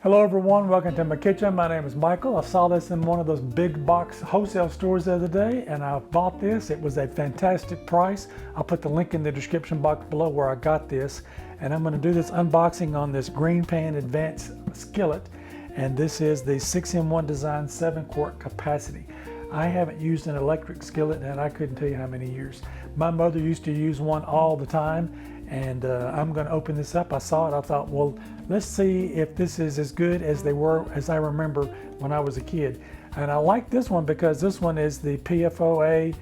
Hello everyone, welcome to my kitchen. My name is Michael. I saw this in one of those big box wholesale stores the other day and I bought this. It was a fantastic price. I'll put the link in the description box below where I got this. And I'm going to do this unboxing on this GreenPan Advanced Skillet. And this is the 6-in-1 design 7-quart capacity. I haven't used an electric skillet and I couldn't tell you how many years. My mother used to use one all the time. And I'm going to open this up. I saw it. I thought, well, let's see if this is as good as they were as I remember when I was a kid. And I like this one because this one is the PFAS-free.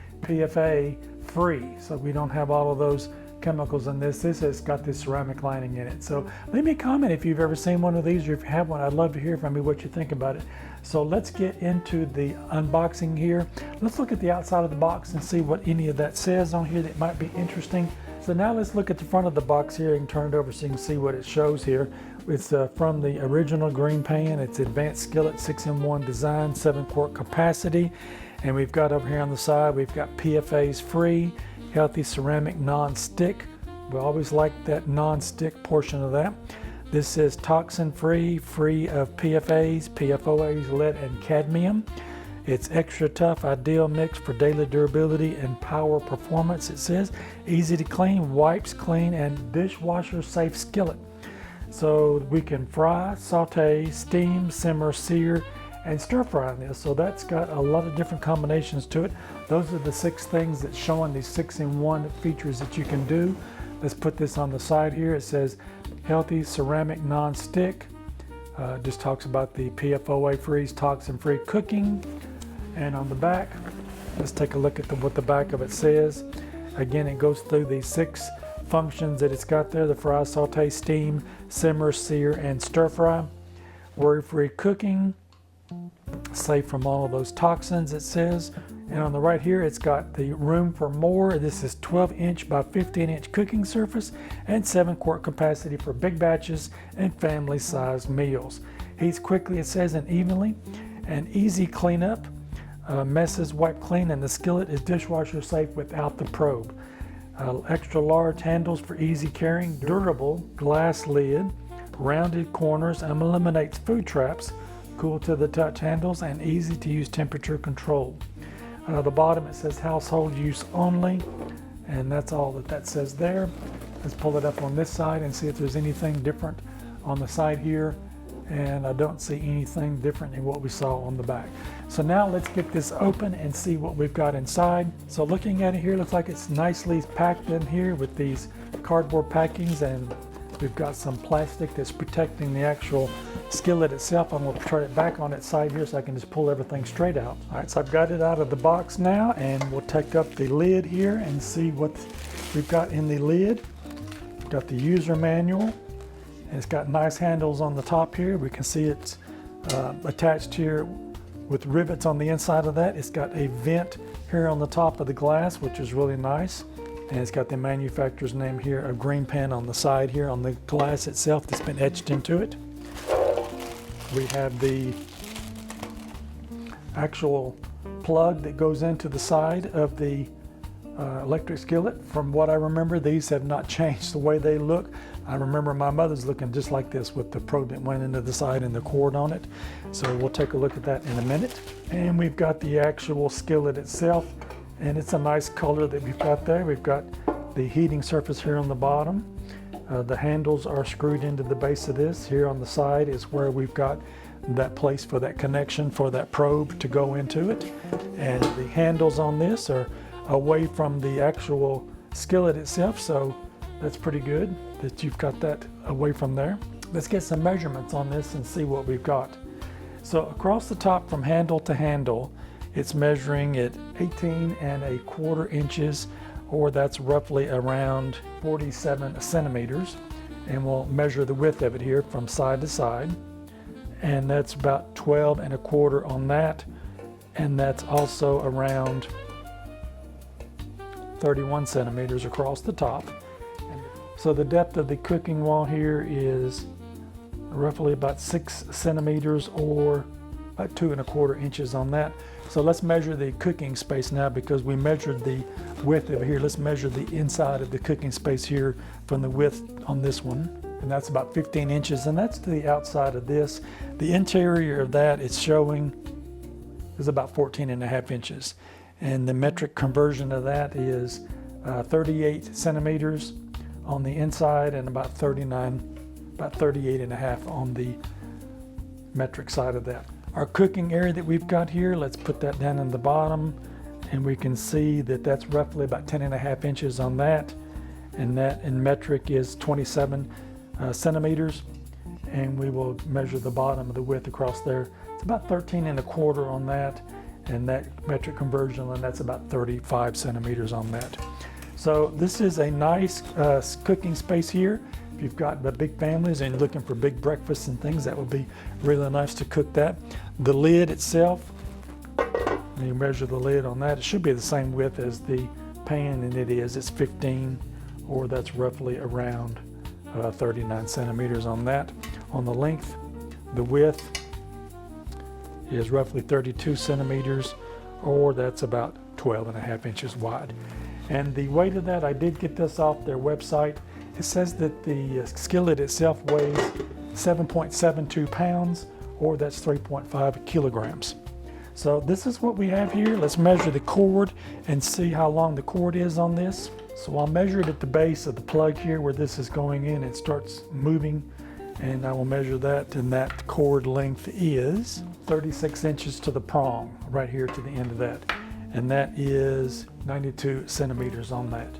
So we don't have all of those chemicals in this. This has got this ceramic lining in it. So leave me a comment if you've ever seen one of these or if you have one. I'd love to hear from you what you think about it. So let's get into the unboxing here. Let's look at the outside of the box and see what any of that says on here that might be interesting. So now let's look at the front of the box here and turn it over so you can see what it shows here. It's from the original GreenPan. It's Advanced Skillet 6-in-1 design, 7-quart capacity. And we've got over here on the side, we've got PFAS-free, healthy ceramic non-stick. We always like that non-stick portion of that. This says toxin-free, free of PFAS, PFOAs, lead, and cadmium. It's extra tough, ideal mix for daily durability and power performance. It says easy to clean, wipes clean, and dishwasher safe skillet. So we can fry, saute, steam, simmer, sear, and stir fry in this. So that's got a lot of different combinations to it. Those are the 6 things that's showing these 6-in-1 features that you can do. Let's put this on the side here. It says healthy ceramic non-stick. Just talks about the PFOA-free, toxin-free cooking. And on the back, let's take a look at what the back of it says. Again, it goes through the 6 functions that it's got there: the fry, saute, steam, simmer, sear, and stir fry. Worry-free cooking, safe from all of those toxins, it says. And on the right here, it's got the room for more. This is 12-inch by 15-inch cooking surface and 7-quart capacity for big batches and family-sized meals. Heats quickly, it says, and evenly, and easy cleanup. Messes wipe clean, and the skillet is dishwasher safe without the probe. Extra large handles for easy carrying, durable glass lid, rounded corners, and eliminates food traps, cool to the touch handles, and easy to use temperature control. The bottom, it says household use only, and that's all that says there. Let's pull it up on this side and see if there's anything different on the side here. And I don't see anything different than what we saw on the back. So now let's get this open and see what we've got inside. So looking at it here, looks like it's nicely packed in here with these cardboard packings, and we've got some plastic that's protecting the actual skillet itself. I'm going to turn it back on its side here so I can just pull everything straight out. All right, so I've got it out of the box now, and we'll take up the lid here and see what we've got in the lid. We've got the user manual. It's got nice handles on the top here. We can see it's attached here with rivets on the inside of that. It's got a vent here on the top of the glass, which is really nice. And it's got the manufacturer's name here of GreenPan on the side here on the glass itself that's been etched into it. We have the actual plug that goes into the side of the electric skillet. From what I remember, these have not changed the way they look. I remember my mother's looking just like this with the probe that went into the side and the cord on it. So we'll take a look at that in a minute. And we've got the actual skillet itself, and it's a nice color that we've got there. We've got the heating surface here on the bottom. The handles are screwed into the base of this. Here on the side is where we've got that place for that connection for that probe to go into it. And the handles on this are away from the actual skillet itself, so that's pretty good that you've got that away from there. Let's get some measurements on this and see what we've got. So across the top from handle to handle, it's measuring at 18¼ inches, or that's roughly around 47 centimeters. And we'll measure the width of it here from side to side. And that's about 12¼ on that. And that's also around 31 centimeters across the top. So the depth of the cooking wall here is roughly about 6 centimeters, or about 2¼ inches on that. So let's measure the cooking space now, because we measured the width over here. Let's measure the inside of the cooking space here from the width on this one. and that's about 15 inches, and that's to the outside of this. The interior of that it's showing is about 14.5 inches, and the metric conversion of that is 38 centimeters on the inside and about 38.5 on the metric side of that. Our cooking area that we've got here, let's put that down in the bottom, and we can see that that's roughly about 10.5 inches on that, and that in metric is 27 centimeters, and we will measure the bottom of the width across there. It's about 13.25 on that, and that metric conversion, and that's about 35 centimeters on that. So this is a nice cooking space here. If you've got big families and you're looking for big breakfasts and things, that would be really nice to cook that. The lid itself, when you measure the lid on that, it should be the same width as the pan, and it is. It's 15, or that's roughly around 39 centimeters on that. On the length, the width is roughly 32 centimeters, or that's about 12.5 inches wide. And the weight of that, I did get this off their website. It says that the skillet itself weighs 7.72 pounds, or that's 3.5 kilograms. So this is what we have here. Let's measure the cord and see how long the cord is on this. So I'll measure it at the base of the plug here where this is going in. It starts moving, and I will measure that, and that cord length is 36 inches to the prong right here to the end of that, and that is 92 centimeters on that.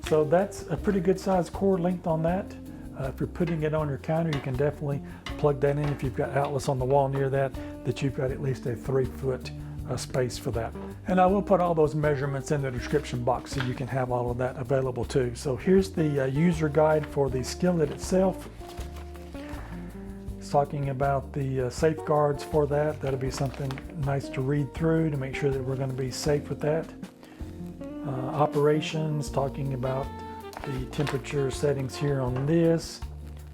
So that's a pretty good size cord length on that. If you're putting it on your counter, you can definitely plug that in. If you've got outlets on the wall near that, you've got at least a 3-foot space for that. And I will put all those measurements in the description box so you can have all of that available too. So here's the user guide for the skillet itself. It's talking about the safeguards for that. That'll be something nice to read through to make sure that we're going to be safe with that. Operations, talking about the temperature settings here on this,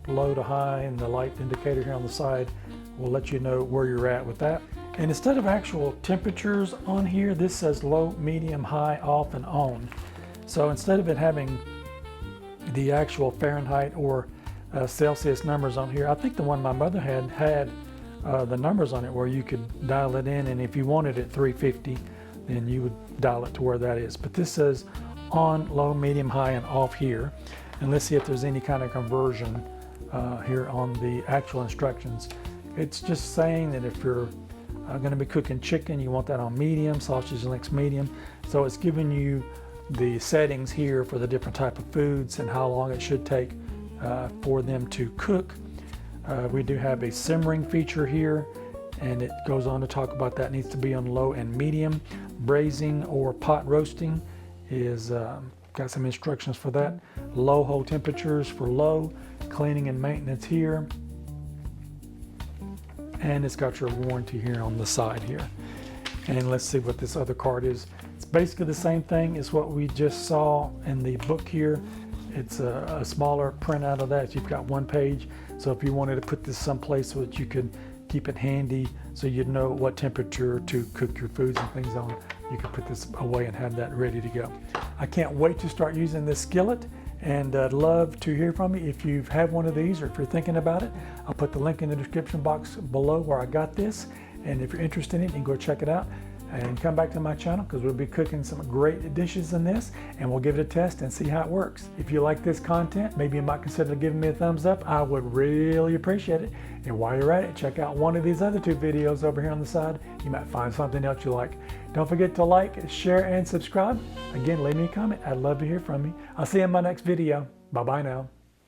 low to high, and the light indicator here on the side will let you know where you're at with that. And instead of actual temperatures on here, this says low, medium, high, off, and on. So instead of it having the actual Fahrenheit or Celsius numbers on here, I think the one my mother had the numbers on it where you could dial it in, and if you wanted it 350, then you would dial it to where that is. But this says on, low, medium, high, and off here. And let's see if there's any kind of conversion here on the actual instructions. It's just saying that if you're going to be cooking chicken, you want that on medium, sausage links medium. So it's giving you the settings here for the different type of foods and how long it should take for them to cook. We do have a simmering feature here, and it goes on to talk about that needs to be on low and medium. Braising or pot roasting is got some instructions for that. Low hold temperatures for low. Cleaning and maintenance here. And it's got your warranty here on the side here. And let's see what this other card is. It's basically the same thing as what we just saw in the book here. It's a smaller printout of that. You've got one page. So if you wanted to put this someplace so that you could keep it handy so you'd know what temperature to cook your foods and things on, you can put this away and have that ready to go. I can't wait to start using this skillet, and I'd love to hear from you if you have one of these or if you're thinking about it. I'll put the link in the description box below where I got this, and if you're interested in it, you can go check it out and come back to my channel because we'll be cooking some great dishes in this, and we'll give it a test and see how it works. If you like this content, maybe you might consider giving me a thumbs up. I would really appreciate it. And while you're at it, check out one of these other 2 videos over here on the side. You might find something else you like. Don't forget to like, share, and subscribe. Again, leave me a comment. I'd love to hear from you. I'll see you in my next video. Bye-bye now.